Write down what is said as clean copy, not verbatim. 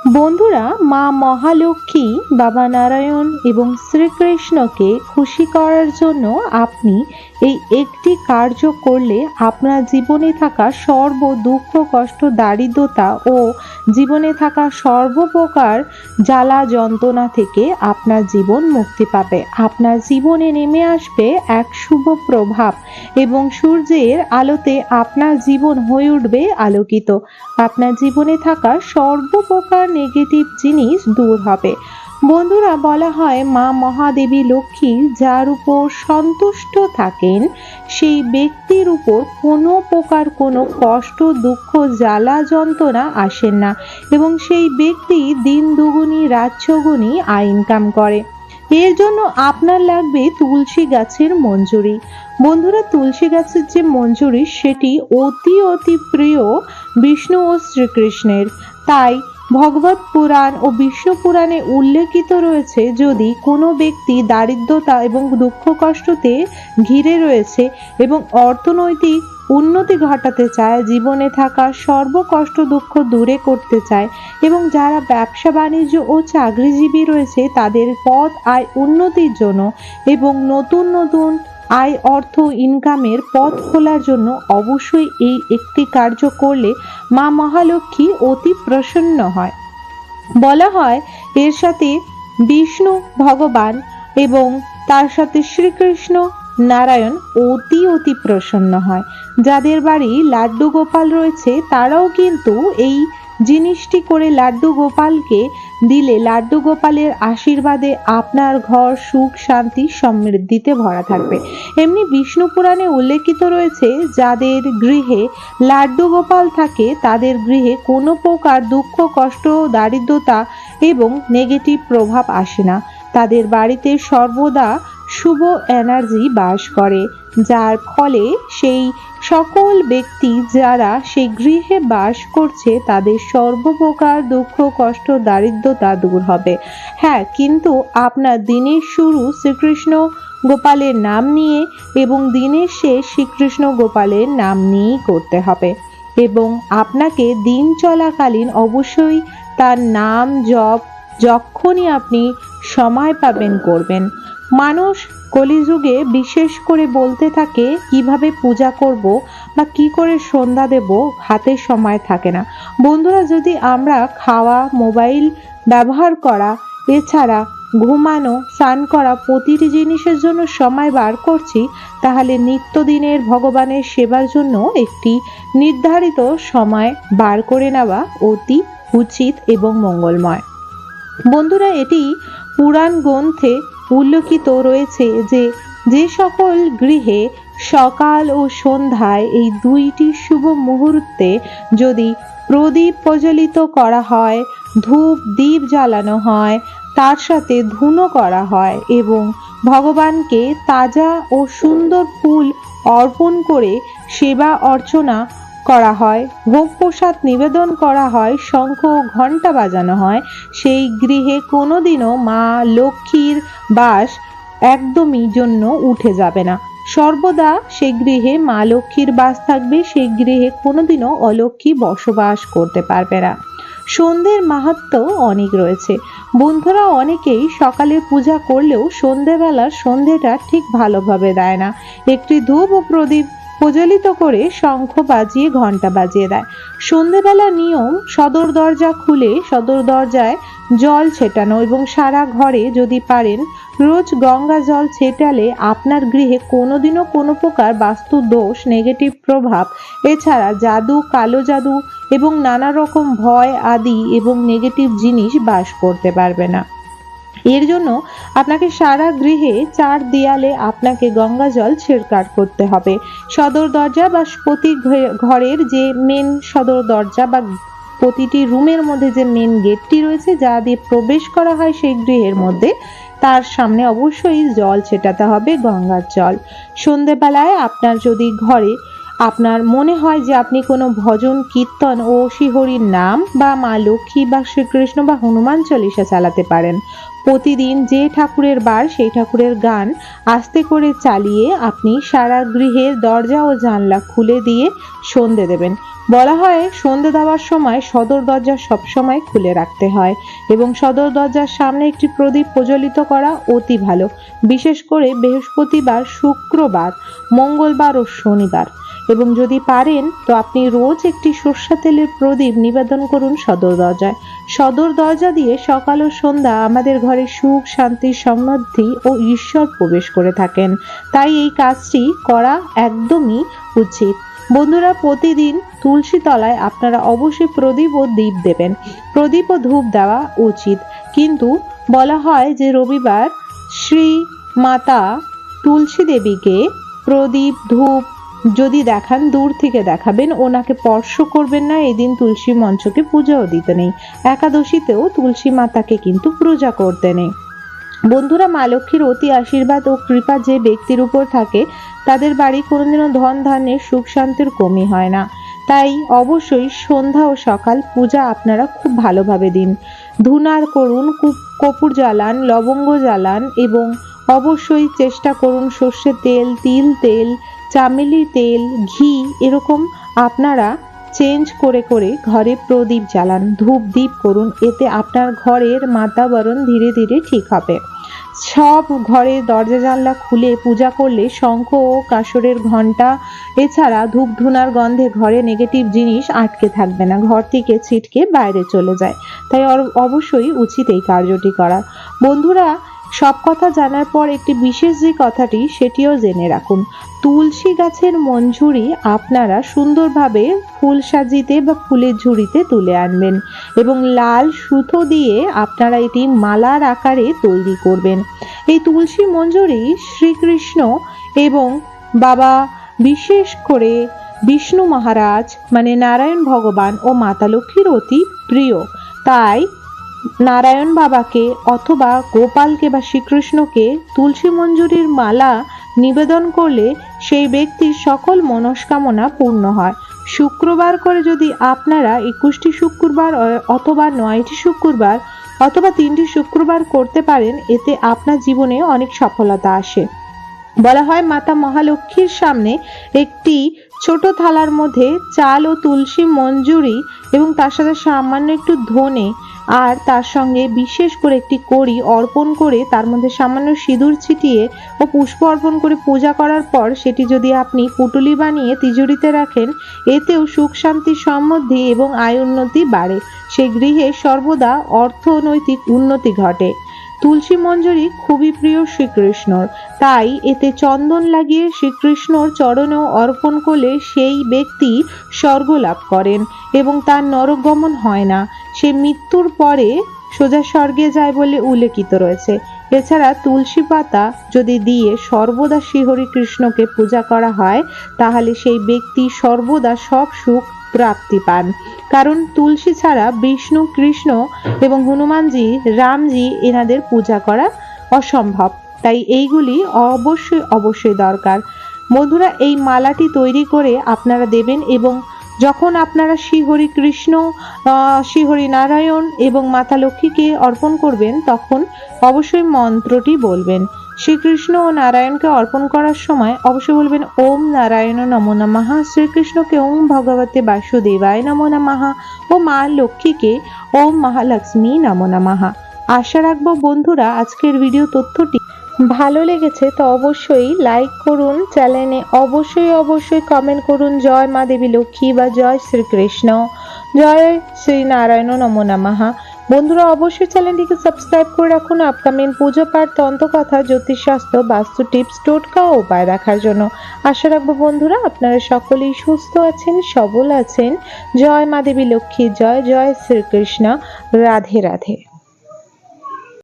বন্ধুরা, মা মহালক্ষ্মী, বাবা নারায়ণ এবং শ্রীকৃষ্ণকে খুশি করার জন্য আপনি এই একটি কার্য করলে আপনার জীবনে থাকা সর্ব দুঃখ কষ্ট দারিদ্রতা ও জীবনে থাকা সর্বপ্রকার জ্বালা যন্ত্রণা থেকে আপনার জীবন মুক্তি পাবে। আপনার জীবনে নেমে আসবে এক শুভ প্রভাব এবং সূর্যের আলোতে আপনার জীবন হয়ে উঠবে আলোকিত। আপনার জীবনে থাকা সর্বপ্রকার নেগেটিভ জিনিস দূর হবে। বন্ধুরা, বলা হয় মা মহাদেবী লক্ষ্মী যার উপর সন্তুষ্ট থাকেন সেই ব্যক্তির উপর কোনো প্রকার কোনো কষ্ট দুঃখ জ্বালা যন্ত্রণা আসেন না এবং সেই ব্যক্তি দিন দুগুনি রাত চৌগুনি আয় ইনকাম করে। এর জন্য আপনার লাগবে তুলসী গাছের মঞ্জুরি। বন্ধুরা, তুলসী গাছের যে মঞ্জুরি সেটি অতি অতি প্রিয় বিষ্ণু ও শ্রীকৃষ্ণের। তাই ভগবত পুরাণ ও বিষ্ণু পুরাণে উল্লেখিত রয়েছে, যদি কোনো ব্যক্তি দারিদ্রতা এবং দুঃখ কষ্টতে ঘিরে রয়েছে এবং অর্থনৈতিক উন্নতি ঘটাতে চায়, জীবনে থাকা সর্বকষ্ট দুঃখ দূরে করতে চায় এবং যারা ব্যবসা বাণিজ্য ও চাকরিজীবী রয়েছে তাদের পথ আয় উন্নতির জন্য এবং নতুন নতুন আয় অর্থ ইনকামের পথ খোলার জন্য অবশ্যই এই একটি কার্য করলে মা মহালক্ষ্মী অতি প্রসন্ন হয়। বলা হয় এর সাথে বিষ্ণু ভগবান এবং তার সাথে শ্রীকৃষ্ণ নারায়ণ অতি অতি প্রসন্ন হয়। যাদের বাড়ি লাড্ডু গোপাল রয়েছে তারাও কিন্তু এই জিনিসটি করে লাড্ডু গোপালকে দিলে লাড্ডু গোপালের আশীর্বাদে আপনার ঘর সুখ শান্তি সমৃদ্ধিতে ভরা থাকবে। এমনি বিষ্ণু পুরাণে উল্লেখিত রয়েছে, যাদের গৃহে লাড্ডু গোপাল থাকে তাদের গৃহে কোনো প্রকার দুঃখ কষ্ট দারিদ্রতা এবং নেগেটিভ প্রভাব আসে না। তাদের বাড়িতে সর্বদা শুভ এনার্জি বাস করে, যার ফলে সেই সকল ব্যক্তি যারা সেই গৃহে বাস করছে তাদের সর্বপ্রকার দুঃখ কষ্ট দারিদ্রতা দূর হবে। হ্যাঁ, কিন্তু আপনার দিনের শুরু শ্রীকৃষ্ণ গোপালের নাম নিয়ে এবং দিনের শেষ শ্রীকৃষ্ণ গোপালের নাম নিয়েই করতে হবে এবং আপনাকে দিন চলাকালীন অবশ্যই তার নাম জপ যখনই আপনি সময় পাবেন করবেন। মানুষ কলিযুগে বিশেষ করে বলতে থাকে কিভাবে পূজা করব বা কি করে সন্ধ্যা দেব, হাতে সময় থাকে না। বন্ধুরা, যদি আমরা খাওয়া মোবাইল ব্যবহার করা এছাড়া ঘুমানো স্নান করা প্রতিটি জিনিসের জন্য সময় বার করছি, তাহলে নিত্যদিনের ভগবানের সেবার জন্য একটি নির্ধারিত সময় বার করে নেওয়া অতি উচিত এবং মঙ্গলময়। বন্ধুরা, এটি পুরাণ গ্রন্থে উল্লেখিত রয়েছে যে যে সকল গৃহে সকাল ও সন্ধ্যায় এই দুইটি শুভ মুহূর্তে যদি প্রদীপ প্রজ্বলিত করা হয়, ধূপ দীপ জ্বালানো হয়, তার সাথে ধুনো করা হয় এবং ভগবানকে তাজা ও সুন্দর ফুল অর্পণ করে সেবা অর্চনা করা হয়, ভোগ প্রসাদ নিবেদন করা হয়, শঙ্খ ও ঘণ্টা বাজানো হয়, সেই গৃহে কোনোদিনও মা লক্ষ্মীর বাস একদমই জন্য উঠে যাবে না। সর্বদা সেই গৃহে মা লক্ষ্মীর বাস থাকবে, সেই গৃহে কোনোদিনও অলক্ষ্মী বসবাস করতে পারবে না। সন্ধ্যের মাহাত্ম্য অনেক রয়েছে। বন্ধুরা, অনেকেই সকালে পূজা করলেও সন্ধ্যেবেলার সন্ধ্যেটা ঠিক ভালোভাবে দেয় না। একটি ধূপ ও প্রদীপ প্রজ্বলিত করে শঙ্খ বাজিয়ে ঘণ্টা বাজিয়ে দেয়। সন্ধ্যেবেলা নিয়ম সদর দরজা খুলে সদর দরজায় জল ছেটানো এবং সারা ঘরে যদি পারেন রোজ গঙ্গা জল ছেটালে আপনার গৃহে কোনোদিনও কোনো প্রকার বাস্তু দোষ নেগেটিভ প্রভাব এছাড়া জাদু কালো জাদু এবং নানা রকম ভয় আদি এবং নেগেটিভ জিনিস বাস করতে পারবে না। এর জন্য আপনাকে সারা গৃহে চার দেয়ালে আপনাকে গঙ্গা জল ছিড়কাট করতে হবে। সদর দরজা বা প্রতি ঘরের যে মেন সদর দরজা বা প্রতিটি রুমের মধ্যে যে মেন গেটটি রয়েছে যা দিয়ে প্রবেশ করা হয় সেই গৃহের মধ্যে, তার সামনে অবশ্যই জল ছেটাতে হবে গঙ্গার জল। সন্ধেবেলায় আপনার যদি ঘরে আপনার মনে হয় যে আপনি কোনো ভজন কীর্তন ও শ্রীহরির নাম বা মা লক্ষ্মী বা শ্রীকৃষ্ণ বা হনুমান চল্লিশা চালাতে পারেন। প্রতিদিন যে ঠাকুরের বার সেই ঠাকুরের গান আস্তে করে চালিয়ে আপনি সারা গৃহের দরজা ও জানলা খুলে দিয়ে সন্ধে দেবেন। বলা হয় সন্ধে দেওয়ার সময় সদর দরজা সবসময় খুলে রাখতে হয় এবং সদর দরজার সামনে একটি প্রদীপ প্রজ্বলিত করা অতি ভালো, বিশেষ করে বৃহস্পতিবার, শুক্রবার, মঙ্গলবার ও শনিবার। এবং যদি পারেন তো আপনি রোজ একটি সর্ষা তেলের প্রদীপ নিবেদন করুন সদর দরজায়। সদর দরজা দিয়ে সকাল ও সন্ধ্যা আমাদের ঘরে সুখ, শান্তি, সমৃদ্ধি ও ঈশ্বর প্রবেশ করে থাকেন। তাই এই কাজটি করা একদমই উচিত। বন্ধুরা, প্রতিদিন তুলসী তলায় আপনারা অবশ্যই প্রদীপ ও দীপ দেবেন। প্রদীপ ও ধূপ দেওয়া উচিত, কিন্তু বলা হয় যে রবিবার শ্রী মাতা তুলসী দেবীকে প্রদীপ ধূপ যদি দেখান দূর থেকে দেখাবেন, ওনাকে স্পর্শ করবেন না। এদিন তুলসী মঞ্চকে পূজাও দিতে নেই। একাদশীতেও তুলসী মাতাকে কিন্তু পূজা করতে নেই। বন্ধুরা, মা লক্ষ্মীর অতি আশীর্বাদ ও কৃপা যে ব্যক্তির উপর থাকে তাদের বাড়ি কোনোদিনও ধন ধান্যের সুখ শান্তির কমই হয় না। তাই অবশ্যই সন্ধ্যা ও সকাল পূজা আপনারা খুব ভালোভাবে দিন। ধূনার করুন, কর্পূর জ্বালান, লবঙ্গ জ্বালান এবং অবশ্যই চেষ্টা করুন সর্ষের তেল, তিল তেল, চামেলি তেল, ঘি এরকম আপনারা চেঞ্জ করে করে ঘরে প্রদীপ জ্বালান, ধূপ দীপ করুন। এতে আপনার ঘরের বাতাবরণ ধীরে ধীরে ঠিক হবে। সব ঘরে দরজা জানলা খুলে পূজা করলে শঙ্খ ও কাসরের ঘণ্টা এছাড়া ধূপ ধুনার গন্ধে ঘরে নেগেটিভ জিনিস আটকে থাকবে না, ঘর থেকে ছিটকে বাইরে চলে যায়। তাই অবশ্যই উচিত এই কার্যটি করা। বন্ধুরা, সব কথা জানার পর একটি বিশেষ যে কথাটি সেটিও জেনে রাখুন। তুলসী গাছের মঞ্জুরি আপনারা সুন্দরভাবে ফুল সাজিতে বা ফুলের ঝুড়িতে তুলে আনবেন এবং লাল সুতো দিয়ে আপনারা এটি মালার আকারে তৈরি করবেন। এই তুলসী মঞ্জুরি শ্রীকৃষ্ণ এবং বাবা বিশেষ করে বিষ্ণু মহারাজ মানে নারায়ণ ভগবান ও মাতা লক্ষ্মীর অতি প্রিয়। তাই নারায়ণ বাবাকে অথবা গোপালকে বা শ্রীকৃষ্ণকে তুলসী মঞ্জুরির মালা নিবেদন করলে সেই ব্যক্তির সকল মনস্কামনা পূর্ণ হয়। শুক্রবার করে যদি আপনারা 21টি শুক্রবার অথবা 9টি শুক্রবার অথবা 3টি শুক্রবার করতে পারেন, এতে আপনার জীবনে অনেক সফলতা আসে। বলা হয় মাতা মহালক্ষ্মীর সামনে একটি ছোট থালার মধ্যে চাল ও তুলসী মঞ্জুরি এবং তার সাথে সামান্য একটু ধনে আর তার সঙ্গে বিশেষ করে একটি কড়ি অর্পণ করে তার মধ্যে সামান্য সিঁদুর ছিটিয়ে ও পুষ্প অর্পণ করে পূজা করার পর সেটি যদি আপনি পুটুলি বানিয়ে তিজুরিতে রাখেন, এতেও সুখ শান্তি সমৃদ্ধি এবং আয় উন্নতি বাড়ে। সেই গৃহে সর্বদা অর্থনৈতিক উন্নতি ঘটে। তুলসী মঞ্জুরি খুবই প্রিয় শ্রীকৃষ্ণর, তাই এতে চন্দন লাগিয়ে শ্রীকৃষ্ণর চরণেও অর্পণ করলে সেই ব্যক্তি স্বর্গ লাভ করেন এবং তার নরকগমন হয় না, সে মৃত্যুর পরে সোজা স্বর্গে যায় বলে উল্লেখিত রয়েছে। এছাড়া তুলসী পাতা যদি দিয়ে সর্বদা শ্রীহরি কৃষ্ণকে পূজা করা হয় তাহলে সেই ব্যক্তি সর্বদা সব সুখ প্রাপ্তি পান। কারণ তুলসী ছাড়া বিষ্ণু, কৃষ্ণ এবং হনুমানজি, রামজি এনাদের পূজা করা অসম্ভব। তাই এইগুলি অবশ্যই দরকার। বন্ধুরা, এই মালাটি তৈরি করে আপনারা দেবেন এবং যখন আপনারা শ্রীহরি কৃষ্ণ, শ্রীহরি নারায়ণ এবং মাতা লক্ষ্মীকে অর্পণ করবেন তখন অবশ্যই মন্ত্রটি বলবেন। শ্রীকৃষ্ণ ও নারায়ণকে অর্পণ করার সময় অবশ্যই বলবেন ওম নারায়ণ নমো নমঃ, শ্রীকৃষ্ণকে ওম ভগবতে বাসুদেবায় নমো নমঃ ও মা লক্ষ্মীকে ওম মহালক্ষ্মী নমো নমঃ। আশা রাখবো বন্ধুরা আজকের ভিডিও তথ্যটি ভালো লেগেছে, তো অবশ্যই লাইক করুন, চ্যানেলে অবশ্যই কমেন্ট করুন জয় মা দেবী লক্ষ্মী বা জয় শ্রীকৃষ্ণ, জয় শ্রী নারায়ণ নমো নমঃ। বন্ধুরা, অবশ্যই চ্যানেলটিকে সাবস্ক্রাইব করে রাখুন আপকামিং পুজো পাঠ, তন্ত্রকথা, জ্যোতিষশাস্ত্র, বাস্তু টিপস, টোটকা ও উপায় দেখার জন্য। আশা রাখবো বন্ধুরা আপনারা সকলেই সুস্থ আছেন, সবল আছেন। জয় মা দেবী লক্ষ্মী, জয় জয় শ্রীকৃষ্ণ। রাধে রাধে।